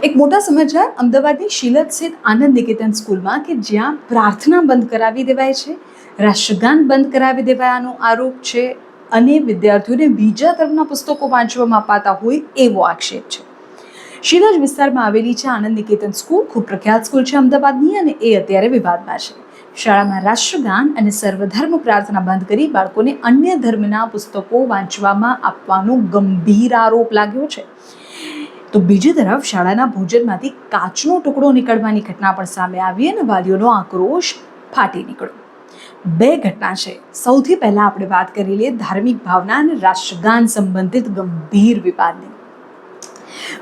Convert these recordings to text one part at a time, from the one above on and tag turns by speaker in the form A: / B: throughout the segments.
A: એક મોટા સમાચાર અમદાવાદની શિલદ સ્થિત આનંદ નિકેતન સ્કૂલમાં કે જ્યાં પ્રાર્થના બંધ કરાવી દેવાય છે, રાષ્ટ્રગાન બંધ કરાવી દેવાયાનો આરોપ છે અને વિદ્યાર્થીઓને બીજા ધર્મના પુસ્તકો વાંચવામાં અપાતા હોય એવો આક્ષેપ છે. શિલદ વિસ્તારમાં આવેલી છે આનંદ નિકેતન સ્કૂલ ખૂબ પ્રખ્યાત સ્કૂલ છે અમદાવાદની અને એ અત્યારે વિવાદમાં છે. શાળામાં રાષ્ટ્રગાન અને સર્વધર્મ પ્રાર્થના બંધ કરી બાળકોને અન્ય ધર્મના પુસ્તકો વાંચવામાં આપવાનો ગંભીર આરોપ લાગ્યો છે. તો બીજી તરફ શાળાના ભોજનમાંથી કાચનો ટુકડો નીકળવાની ઘટના પણ સામે આવી અને વાલીઓનો આક્રોશ ફાટી નીકળ્યો. બે ઘટના છે. સૌથી પહેલા આપણે વાત કરી લઈએ ધાર્મિક ભાવના અને રાષ્ટ્રગાન સંબંધિત ગંભીર વિવાદની.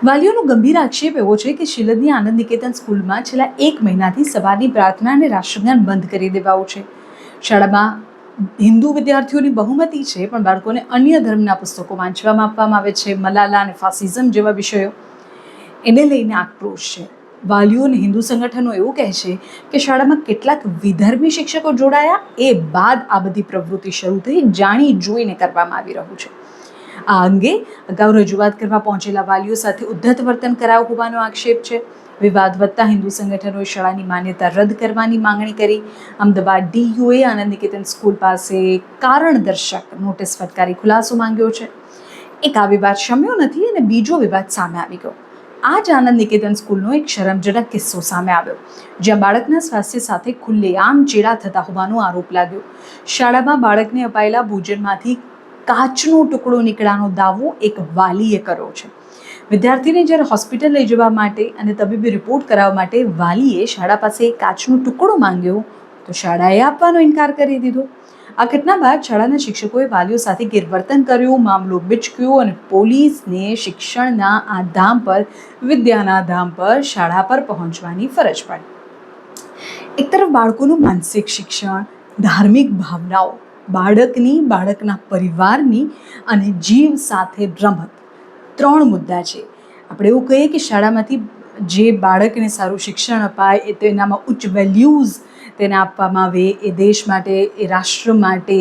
A: વાલીઓનો ગંભીર આક્ષેપ એવો છે કે શિલદની આનંદ નિકેતન સ્કૂલમાં છેલ્લા 1 મહિનાથી સવારની પ્રાર્થના અને રાષ્ટ્રગાન બંધ કરી દેવાયું છે. શાળામાં હિન્દુ વિદ્યાર્થીઓની બહુમતી છે, પણ બાળકોને અન્ય ધર્મના પુસ્તકો વાંચવામાં આપવામાં આવે છે. મલાલા અને ફાસિઝમ જેવા વિષયો એને લઈને આક્રોશ છે. વાલીઓ અને હિન્દુ સંગઠનો એવું કહે છે કે શાળામાં કેટલાક વિધર્મી શિક્ષકો જોડાયા એ બાદ આ બધી પ્રવૃત્તિ શરૂ થઈ, જાણી જોઈને કરવામાં આવી રહ્યું છે. આ અંગે અગાઉ રજૂઆત કરવા પહોંચેલા વાલીઓ સાથે ઉદ્ધત વર્તન કરાયું હોવાનો આક્ષેપ છે. વિવાદ વધતા હિન્દુ સંગઠનોએ શાળાની માન્યતા રદ કરવાની માંગણી કરી. અમદાવાદ ડીયુએ આનંદ નિકેતન સ્કૂલ પાસે કારણદર્શક નોટિસ ફટકારી ખુલાસો માંગ્યો છે. એક આ વિવાદ શમ્યો નથી અને બીજો વિવાદ સામે આવી ગયો. આ જ આનંદ નિકેતન સ્કૂલનો એક શરમજનક કિસ્સો સામે આવ્યો, જ્યાં બાળકના સ્વાસ્થ્ય સાથે ખુલ્લેઆમ ચેડા થતા હોવાનો આરોપ લાગ્યો. શાળામાં બાળકને અપાયેલા ભોજનમાંથી કાચનો ટુકડો નીકળ્યાનો દાવો એક વાલીએ કર્યો છે. વિદ્યાર્થીને જ્યારે હોસ્પિટલ લઈ જવા માટે અને તબીબી રિપોર્ટ કરાવવા માટે વાલીએ શાળા પાસે કાચનો ટુકડો માંગ્યો તો શાળાએ આપવાનો ઇનકાર કરી દીધો. આ ઘટના બાદ શાળાના શિક્ષકોએ વાલીઓ સાથે ગેરવર્તન કર્યું, મામલો બિચક્યો અને પોલીસને શિક્ષણના આ ધામ પર, વિદ્યાના ધામ પર, શાળા પર પહોંચવાની ફરજ પડી. એક તરફ બાળકોનું માનસિક શિક્ષણ, ધાર્મિક ભાવનાઓ, બાળકના પરિવારની અને જીવ સાથે રમત, 3 મુદ્દા છે. આપણે એવું કહીએ કે શાળામાંથી જે બાળકને સારું શિક્ષણ અપાય, એ તેનામાં ઉચ્ચ વેલ્યુઝ તેને આપવામાં આવે, એ દેશ માટે, એ રાષ્ટ્ર માટે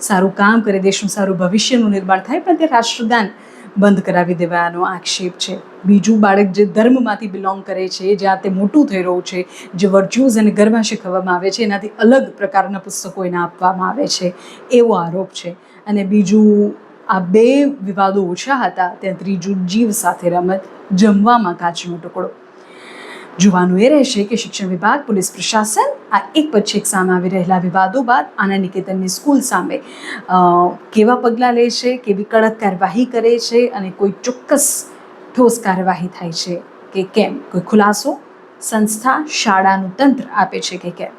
A: સારું કામ કરે, દેશનું સારું ભવિષ્યનું નિર્માણ થાય, પણ તે રાષ્ટ્રગાન બંધ કરાવી દેવાનો આક્ષેપ છે. બીજું, બાળક જે ધર્મમાંથી બિલોંગ કરે છે, જ્યાં તે મોટું થઈ રહ્યું છે, જે વર્ચ્યુઝ અને ગરબા શીખવવામાં આવે છે, એનાથી અલગ પ્રકારના પુસ્તકો એને આપવામાં આવે છે એવો આરોપ છે. અને બીજું, આ 2 વિવાદો ઓછા હતા ત્યાં ત્રીજું, જીવ સાથે રમત, જમવામાં કાચનો ટુકડો. જોવાનું એ રહેશે કે શિક્ષણ વિભાગ, પોલીસ પ્રશાસન આ એક પછી એક સામે આવી રહેલા વિવાદો બાદ આનંદ નિકેતનની સ્કૂલ સામે કેવા પગલાં લે છે, કેવી કડક કાર્યવાહી કરે છે અને કોઈ ચોક્કસ ઠોસ કાર્યવાહી થાય છે કે કેમ, કોઈ ખુલાસો સંસ્થા, શાળાનું તંત્ર આપે છે કે કેમ.